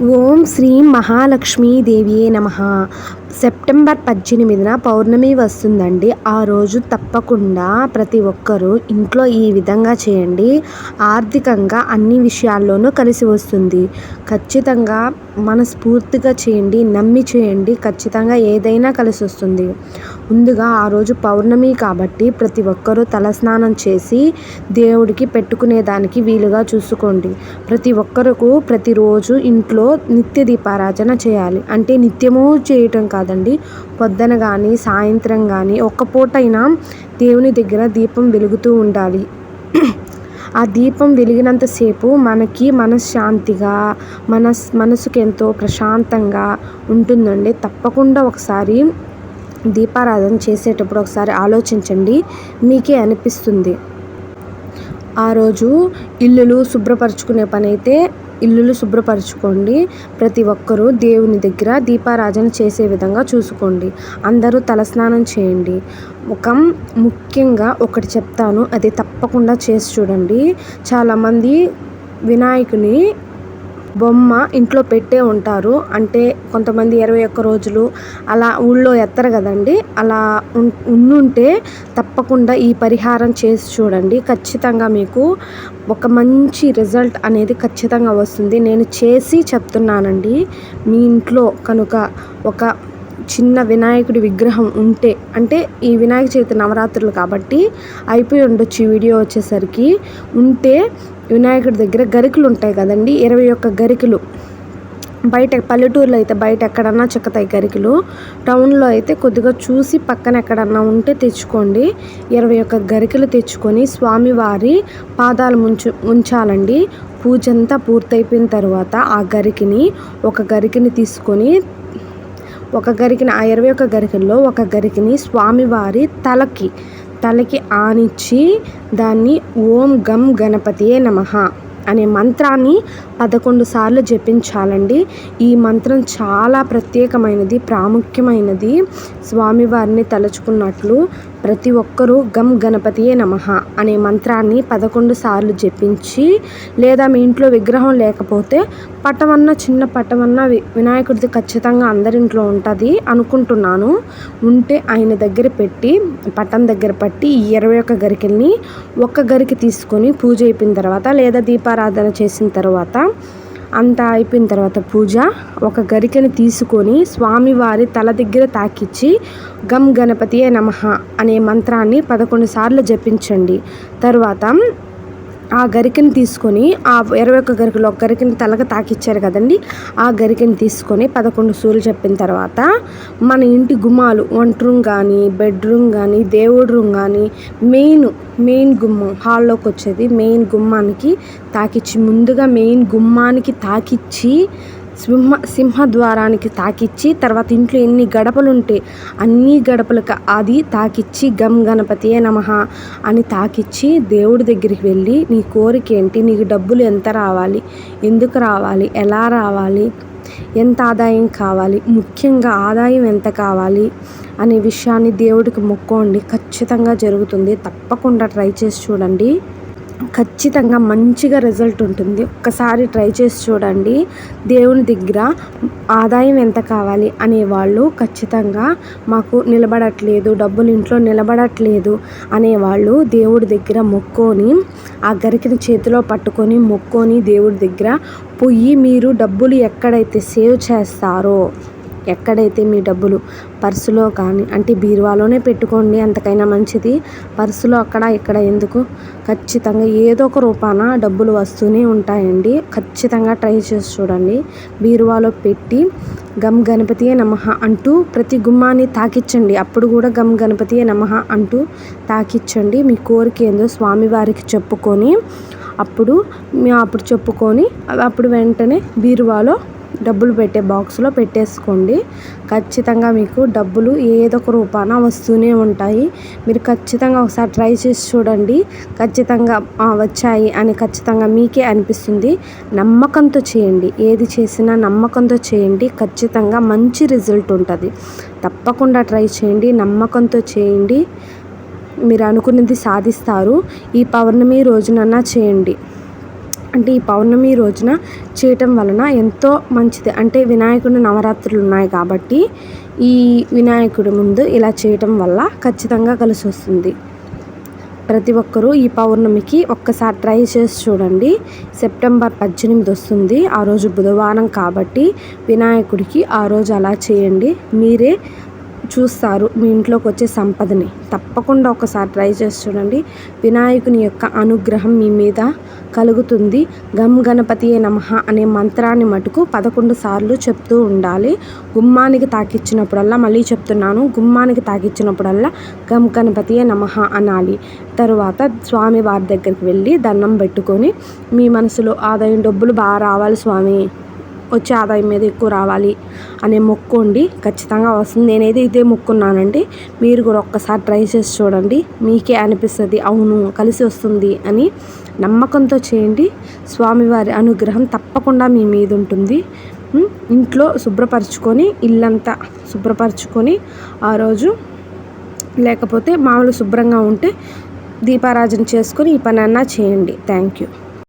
ఓం శ్రీ మహాలక్ష్మీదేవియే నమః. సెప్టెంబర్ 18న పౌర్ణమి వస్తుందండి. ఆ రోజు తప్పకుండా ప్రతి ఒక్కరూ ఇంట్లో ఈ విధంగా చేయండి. ఆర్థికంగా అన్ని విషయాల్లోనూ కలిసి వస్తుంది. ఖచ్చితంగా మనస్ఫూర్తిగా చేయండి, నమ్మి చేయండి. ఖచ్చితంగా ఏదైనా కలిసి వస్తుంది. ముందుగా ఆ రోజు పౌర్ణమి కాబట్టి ప్రతి ఒక్కరూ తలస్నానం చేసి దేవుడికి పెట్టుకునేదానికి వీలుగా చూసుకోండి. ప్రతి ఒక్కరకు ప్రతిరోజు ఇంట్లో నిత్య దీపారాధన చేయాలి. అంటే నిత్యము చేయటం కాదండి, పొద్దున కానీ సాయంత్రం కానీ ఒక్క పూటైనా దేవుని దగ్గర దీపం వెలుగుతూ ఉండాలి. ఆ దీపం వెలిగినంతసేపు మనకి మనశ్శాంతిగా, మనసుకి ఎంతో ప్రశాంతంగా ఉంటుందండి. తప్పకుండా ఒకసారి దీపారాధన చేసేటప్పుడు ఒకసారి ఆలోచించండి, మీకే అనిపిస్తుంది. ఆ రోజు ఇల్లులు శుభ్రపరచుకునే పని అయితే ఇల్లులు శుభ్రపరచుకోండి. ప్రతి ఒక్కరూ దేవుని దగ్గర దీపారాధన చేసే విధంగా చూసుకోండి. అందరూ తలస్నానం చేయండి. ముఖ్యంగా ఒకటి చెప్తాను, అది తప్పకుండా చేసి చూడండి. చాలామంది వినాయకుని బొమ్మ ఇంట్లో పెట్టే ఉంటారు. అంటే కొంతమంది 21 రోజులు అలా ఊళ్ళో ఎత్తరు కదండి. అలా ఉండుంటే తప్పకుండా ఈ పరిహారం చేసి చూడండి. ఖచ్చితంగా మీకు ఒక మంచి రిజల్ట్ అనేది ఖచ్చితంగా వస్తుంది. నేను చేసి చెప్తున్నానండి. మీ ఇంట్లో కనుక ఒక చిన్న వినాయకుడి విగ్రహం ఉంటే, అంటే ఈ వినాయక చవితి నవరాత్రులు కాబట్టి అయిపోయి ఉండొచ్చు ఈ వీడియో వచ్చేసరికి, ఉంటే వినాయకుడి దగ్గర గరికలు ఉంటాయి కదండి, 21 గరికలు. బయట పల్లెటూరులో అయితే బయట ఎక్కడన్నా చెక్కుతాయి గరికలు. టౌన్లో అయితే కొద్దిగా చూసి పక్కన ఎక్కడన్నా ఉంటే తెచ్చుకోండి. 21 గరికలు తెచ్చుకొని స్వామివారి పాదాలు ఉంచాలండి. పూజ అంతా పూర్తయిపోయిన తర్వాత ఆ గరికిని తీసుకొని ఆ 21 గరికల్లో ఒక గరికిని స్వామివారి తలకి ఆనిచ్చి దాన్ని ఓం గం గణపతియే నమః అనే మంత్రాన్ని 11 సార్లు జపించాలండి. ఈ మంత్రం చాలా ప్రత్యేకమైనది, ప్రాముఖ్యమైనది. స్వామివారిని తలుచుకున్నట్లు ప్రతి ఒక్కరూ గం గణపతియే నమః అనే మంత్రాన్ని 11 సార్లు జపించి, లేదా మీ ఇంట్లో విగ్రహం లేకపోతే చిన్న పటమన్న వినాయకుడిది ఖచ్చితంగా అందరింట్లో ఉంటుంది అనుకుంటున్నాను. ఉంటే ఆయన దగ్గర పెట్టి పటం దగ్గర పట్టి ఈ 21 గరికల్ని ఒక్క గరికి తీసుకొని పూజ అయిపోయిన తర్వాత, లేదా దీపారాధన చేసిన తర్వాత, అంతా అయిపోయిన తర్వాత పూజ, ఒక గరికని తీసుకొని స్వామివారి తల దగ్గర తాకిచ్చి గం గణపతియే నమః అనే మంత్రాన్ని 11 సార్లు జపించండి. తర్వాత ఆ గరికని తీసుకొని, ఆ 21 గరికలో ఒక గరికని తలకి తాకిచ్చారు కదండి, ఆ గరికని తీసుకొని 11 సార్లు చెప్పిన తర్వాత మన ఇంటి గుమ్మాలు, వంట రూమ్ కానీ, బెడ్రూమ్ కానీ, దేవుడి రూమ్ కానీ, మెయిన్ గుమ్మం, హాల్లోకి వచ్చేది మెయిన్ గుమ్మానికి తాకిచ్చి, ముందుగా మెయిన్ గుమ్మానికి తాకిచ్చి సింహద్వారానికి తాకిచ్చి, తర్వాత ఇంట్లో ఎన్ని గడపలు ఉంటే అన్ని గడపలకు అది తాకిచ్చి గం గణపతియే నమః అని తాకిచ్చి దేవుడి దగ్గరికి వెళ్ళి నీ కోరిక ఏంటి, నీకు డబ్బులు ఎంత రావాలి, ఎందుకు రావాలి, ఎలా రావాలి, ఎంత ఆదాయం కావాలి, ముఖ్యంగా ఆదాయం ఎంత కావాలి అనే విషయాన్ని దేవుడికి మొక్కోండి. ఖచ్చితంగా జరుగుతుంది. తప్పకుండా ట్రై చేసి చూడండి. ఖచ్చితంగా మంచిగా రిజల్ట్ ఉంటుంది. ఒక్కసారి ట్రై చేసి చూడండి. దేవుని దగ్గర ఆదాయం ఎంత కావాలి అనేవాళ్ళు, ఖచ్చితంగా మాకు నిలబడట్లేదు, డబ్బులు ఇంట్లో నిలబడట్లేదు అనేవాళ్ళు దేవుడి దగ్గర మొక్కొని, ఆ గరికని చేతిలో పట్టుకొని మొక్కొని దేవుడి దగ్గర పోయి, మీరు డబ్బులు ఎక్కడైతే సేవ్ చేస్తారో, ఎక్కడైతే మీ డబ్బులు పర్సులో కానీ, అంటే బీరువాలోనే పెట్టుకోండి, అంతకైనా మంచిది. పర్సులో అక్కడ ఇక్కడ ఎందుకు, ఖచ్చితంగా ఏదో ఒక రూపాన డబ్బులు వస్తూనే ఉంటాయండి. ఖచ్చితంగా ట్రై చేసి చూడండి. బీరువాలో పెట్టి గం గణపతియే నమః అంటూ ప్రతి గుమ్మాన్ని తాకిచ్చండి. అప్పుడు కూడా గం గణపతియే నమః అంటూ తాకిచ్చండి. మీ కోరిక ఏందో స్వామివారికి చెప్పుకొని, అప్పుడు చెప్పుకొని అప్పుడు వెంటనే బీరువాలో డబ్బులు పెట్టే బాక్స్లో పెట్టేసుకోండి. ఖచ్చితంగా మీకు డబ్బులు ఏదో ఒక రూపాన వస్తూనే ఉంటాయి. మీరు ఖచ్చితంగా ఒకసారి ట్రై చేసి చూడండి. ఖచ్చితంగా వచ్చాయి అని ఖచ్చితంగా మీకే అనిపిస్తుంది. నమ్మకంతో చేయండి. ఏది చేసినా నమ్మకంతో చేయండి. ఖచ్చితంగా మంచి రిజల్ట్ ఉంటుంది. తప్పకుండా ట్రై చేయండి. నమ్మకంతో చేయండి. మీరు అనుకున్నది సాధిస్తారు. ఈ పౌర్ణమి రోజునన్నా చేయండి. అంటే ఈ పౌర్ణమి రోజున చేయటం వలన ఎంతో మంచిది. అంటే వినాయకుడి నవరాత్రులు ఉన్నాయి కాబట్టి ఈ వినాయకుడి ముందు ఇలా చేయటం వల్ల ఖచ్చితంగా కలిసి వస్తుంది. ప్రతి ఒక్కరూ ఈ పౌర్ణమికి ఒక్కసారి ట్రై చేసి చూడండి. సెప్టెంబర్ 18 వస్తుంది. ఆ రోజు బుధవారం కాబట్టి వినాయకుడికి ఆ రోజు అలా చేయండి. మీరే చూస్తారు మీ ఇంట్లోకి వచ్చే సంపదని. తప్పకుండా ఒకసారి ట్రై చేసి చూడండి. వినాయకుని యొక్క అనుగ్రహం మీ మీద కలుగుతుంది. గం గణపతియే నమః అనే మంత్రాన్ని మటుకు 11 సార్లు చెప్తూ ఉండాలి. గుమ్మానికి తాకిచ్చినప్పుడల్లా, మళ్ళీ చెప్తున్నాను, గుమ్మానికి తాకిచ్చినప్పుడల్లా గం గణపతియే నమః అనాలి. తరువాత స్వామివారి దగ్గరికి వెళ్ళి దండం పెట్టుకొని మీ మనసులో ఆదాయం డబ్బులు బాగా రావాలి స్వామి, వచ్చే ఆదాయం మీద ఎక్కువ రావాలి అనే మొక్కోండి. ఖచ్చితంగా వస్తుంది. నేనైతే ఇదే మొక్కున్నానండి. మీరు కూడా ఒక్కసారి ట్రై చేసి చూడండి. మీకే అనిపిస్తుంది అవును కలిసి వస్తుంది అని. నమ్మకంతో చేయండి. స్వామివారి అనుగ్రహం తప్పకుండా మీ మీద ఉంటుంది. ఇంట్లో శుభ్రపరచుకొని, ఇల్లంతా శుభ్రపరచుకొని ఆ రోజు, లేకపోతే మామూలు శుభ్రంగా ఉంటే దీపారాజన చేసుకొని ఈ పని అన్నా చేయండి. Thank you.